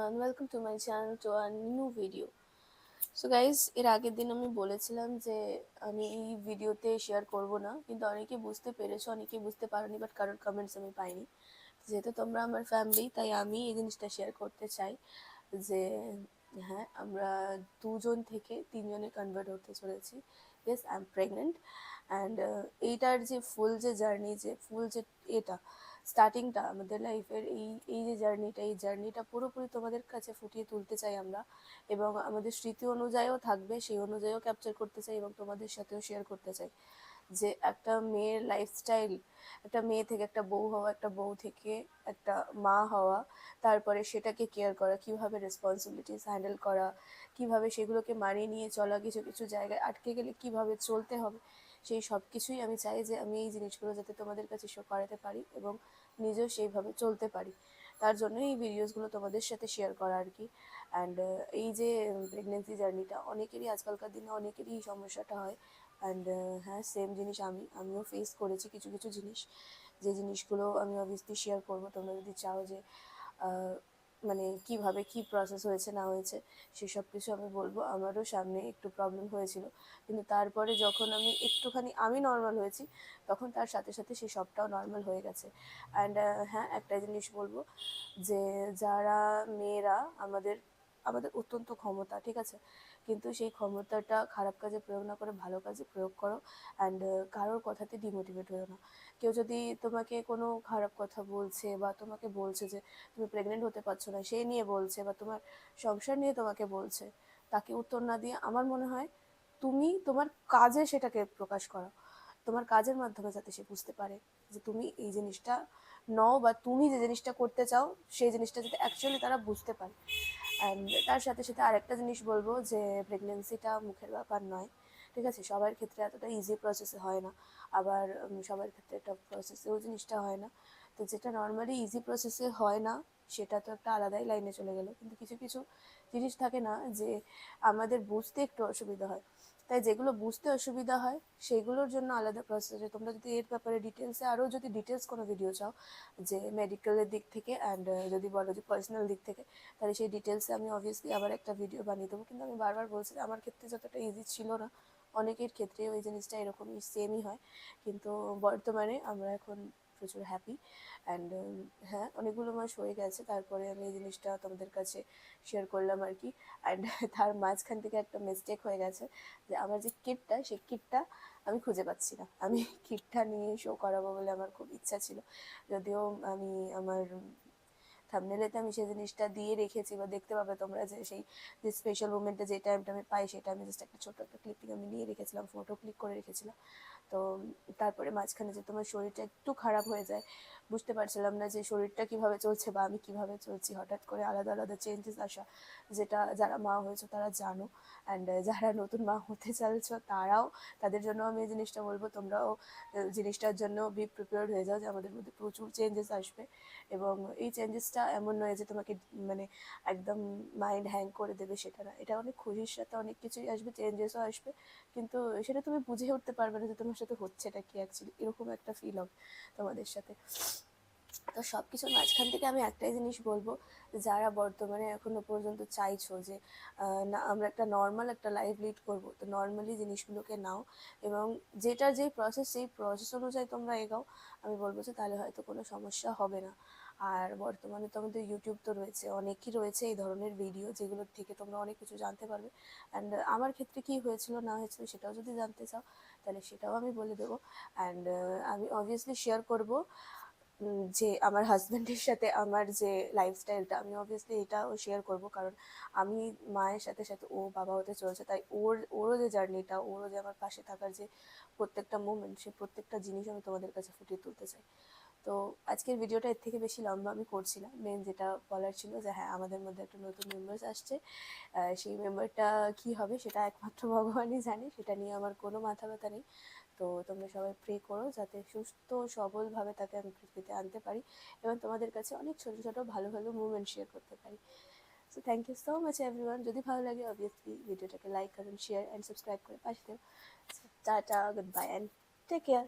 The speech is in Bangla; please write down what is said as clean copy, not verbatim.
everyone, welcome to my channel to a new video. So guys, এর আগের দিন আমি বলেছিলাম যে আমি এই ভিডিওতে শেয়ার করব না, কিন্তু অনেকে বুঝতে পেরেছো, অনেকে বুঝতে পারোনি, বাট কারোর কমেন্টস আমি পাইনি। যেহেতু তোমরা আমার ফ্যামিলি, তাই আমি এই জিনিসটা শেয়ার করতে চাই যে হ্যাঁ, আমরা 2জন থেকে 3জনে কনভার্ট হতে চলেছি। Yes, I am pregnant. And এইটার যে ফুল যে জার্নি, যে ফুল যে এটা স্টার্টিংটা আমাদের লাইফের, এই যে জার্নিটা, এই জার্নিটা পুরোপুরি তোমাদের কাছে ফুটিয়ে তুলতে চাই আমরা, এবং আমাদের স্মৃতি অনুযায়ীও থাকবে, সেই অনুযায়ীও ক্যাপচার করতে চাই এবং তোমাদের সাথেও শেয়ার করতে চাই যে একটা মেয়ের লাইফস্টাইল, একটা মেয়ে থেকে একটা বউ হওয়া, একটা বউ থেকে একটা মা হওয়া, তারপরে সেটাকে কেয়ার করা, কীভাবে রেসপন্সিবিলিটিস হ্যান্ডেল করা, কীভাবে সেগুলোকে মানিয়ে নিয়ে চলা, কিছু কিছু জায়গায় আটকে গেলে কীভাবে চলতে হবে, সেই সব কিছুই আমি চাই যে আমি এই জিনিসগুলো যাতে তোমাদের কাছে শো করাতে পারি এবং নিজেও সেইভাবে চলতে পারি। তার জন্যই এই ভিডিওসগুলো তোমাদের সাথে শেয়ার করা আর কি। অ্যান্ড এই যে প্রেগনেন্সি জার্নিটা অনেকেরই, আজকালকার দিনে অনেকেরই এই সমস্যাটা হয়। অ্যান্ড হ্যাঁ, সেম জিনিস আমিও ফেস করেছি কিছু কিছু জিনিস, যে জিনিসগুলো আমি অবভিয়াসলি শেয়ার করবো। তোমরা যদি চাও যে মানে কিভাবে কি প্রসেস হয়েছে না হয়েছে সেসব কিছু আমি বলবো। আমারও সামনে একটু প্রবলেম হয়েছিল, কিন্তু তারপরে যখন আমি একটুখানি নর্মাল হয়েছি, তখন তার সাথে সাথে সেই সবটাও নর্মাল হয়ে গেছে। অ্যান্ড হ্যাঁ, একটা জিনিস বলবো যে যারা মেয়েরা আমাদের আমাদের অত্যন্ত ক্ষমতা, ঠিক আছে, কিন্তু সেই ক্ষমতাটা খারাপ কাজে প্রয়োগ না করে ভালো কাজে প্রয়োগ করো। অ্যান্ড কারোর কথাতে ডিমোটিভেট হয়েও না। কেউ যদি তোমাকে কোনো খারাপ কথা বলছে বা তোমাকে বলছে যে তুমি প্রেগনেন্ট হতে পারছো না, সেই নিয়ে বলছে, বা তোমার সংসার নিয়ে তোমাকে বলছে, তাকে উত্তর না দিয়ে আমার মনে হয় তুমি তোমার কাজে সেটাকে প্রকাশ করো, তোমার কাজের মাধ্যমে যাতে সে বুঝতে পারে যে তুমি এই জিনিসটা নও, বা তুমি যে জিনিসটা করতে চাও সেই জিনিসটা যাতে অ্যাকচুয়ালি তারা বুঝতে পারে। অ্যান্ড তার সাথে সাথে আরেকটা জিনিস বলবো যে প্রেগনেন্সিটা মুখের ব্যাপার নয়, ঠিক আছে, সবার ক্ষেত্রে এতটা ইজি প্রসেসে হয় না, আবার সবার ক্ষেত্রে টাফ প্রসেসেও জিনিসটা হয় না। তো যেটা নর্মালি ইজি প্রসেসে হয় না সেটা তো একটা আলাদাই লাইনে চলে গেল, কিন্তু কিছু কিছু জিনিস থাকে না যে আমাদের বুঝতে একটু অসুবিধা হয়, তাই যেগুলো বুঝতে অসুবিধা হয় সেগুলোর জন্য আলাদা প্রসেস। তোমরা যদি এর ব্যাপারে ডিটেলসে আরও যদি ডিটেলস কোনো ভিডিও চাও, যে মেডিকেলের দিক থেকে অ্যান্ড যদি বলো যে পার্সোনাল দিক থেকে, তাহলে সেই ডিটেলসে আমি অবভিয়াসলি আবার একটা ভিডিও বানিয়ে দেবো। কিন্তু আমি বারবার বলছি যে আমার ক্ষেত্রে যতটা ইজি ছিল না, অনেকের ক্ষেত্রে ওই জিনিসটা এরকমই সেমই হয়। কিন্তু বর্তমানে আমরা এখন প্রচুর হ্যাপি। অ্যান্ড হ্যাঁ, অনেকগুলো মাস হয়ে গেছে, তারপরে আমি এই জিনিসটা তোমাদের কাছে শেয়ার করলাম আর কি। অ্যান্ড তার মাঝখান থেকে একটা মিস্টেক হয়ে গেছে যে আমার যে কিটটা, সেই কিটটা আমি খুঁজে পাচ্ছি না। আমি কিটটা নিয়ে শো করাবো বলে আমার খুব ইচ্ছা ছিল, যদিও আমি আমার থাম্বনেলেতে আমি সেই জিনিসটা দিয়ে রেখেছি, বা দেখতে পাবে তোমরা যে সেই যে স্পেশাল মোমেন্টে যে টাইমটা আমি পাই, সেটা আমি জাস্ট একটা ছোট্ট একটা ক্লিপিং আমি নিয়ে রেখেছিলাম, ফটো ক্লিক করে রেখেছিলাম। তো তারপরে মাঝখানে যে তোমার শরীরটা একটু খারাপ হয়ে যায়, বুঝতে পারছিলাম না যে শরীরটা কিভাবে চলছে বা আমি কিভাবে চলছি, হঠাৎ করে আলাদা আলাদা চেঞ্জেস আসা, যেটা যারা মা হয়েছো তারা জানো। অ্যান্ড যারা নতুন মা হতে চাইছো তারাও, তাদের জন্য আমি এই জিনিসটা বলবো, তোমরাও জিনিসটার জন্য বি প্রিপেয়ার্ড হয়ে যাও যে আমাদের মধ্যে প্রচুর চেঞ্জেস আসবে। এবং এই চেঞ্জেসটা এমন নয় যে তোমাকে মানে একদম মাইন্ড হ্যাং করে দেবে, সেটা না, এটা অনেক খুশির সাথে অনেক কিছুই আসবে, চেঞ্জেসও আসবে, কিন্তু সেটা তুমি বুঝে উঠতে পারবে না যে তোমার সাথে হচ্ছে এটা কি অ্যাকচুয়ালি, এরকম একটা ফিল হবে তোমাদের সাথে। তো সব কিছুর মাঝখান থেকে আমি একটাই জিনিস বলবো, যারা বর্তমানে এখনো পর্যন্ত চাইছো যে না আমরা একটা নর্মাল একটা লাইফ লিড করব, তো নর্মালি জিনিসগুলোকে নাও, এবং যেটার যেই প্রসেস সেই প্রসেস অনুযায়ী তোমরা এগাও, আমি বলবো যে তাহলে হয়তো কোনো সমস্যা হবে না। আর বর্তমানে তো আমাদের ইউটিউব তো রয়েছে, অনেকই রয়েছে এই ধরনের ভিডিও, যেগুলোর থেকে তোমরা অনেক কিছু জানতে পারবে। অ্যান্ড আমার ক্ষেত্রে কি হয়েছিল না হয়েছিল সেটাও যদি জানতে চাও, তাহলে সেটাও আমি বলে দেবো। অ্যান্ড আমি অবভিয়াসলি শেয়ার করবো যে আমার হাজব্যান্ডের সাথে আমার যে লাইফস্টাইলটা, আমি অবভিয়াসলি এটাও শেয়ার করব, কারণ আমি মায়ের সাথে সাথে ও বাবা হতে চলছে, তাই ওরও যে জার্নিটা, ওরও যে আমার পাশে থাকার যে প্রত্যেকটা মোমেন্ট, সেই প্রত্যেকটা জিনিস আমি তোমাদের কাছে ফুটিয়ে তুলতে চাই। তো আজকের ভিডিওটা এর থেকে বেশি লম্বা আমি করছি না, মেন যেটা বলার ছিল যে হ্যাঁ, আমাদের মধ্যে একটা নতুন মেম্বার্স আসছে, সেই মেম্বারটা কী হবে সেটা একমাত্র ভগবানই জানে, সেটা নিয়ে আমার কোনো মাথা ব্যথা নেই। তো তোমরা সবাই প্রে করো যাতে সুস্থ সবলভাবে তাকে আমি পৃথিবীতে আনতে পারি, এবং তোমাদের কাছে অনেক ছোটো ছোটো ভালো ভালো মুভমেন্ট শেয়ার করতে পারি। So thank you so much everyone. যদি ভালো লাগে অবভিয়াসলি ভিডিওটাকে লাইক করুন, শেয়ার অ্যান্ড সাবস্ক্রাইব করে পাশে থেকো। Tata, good bye and take care.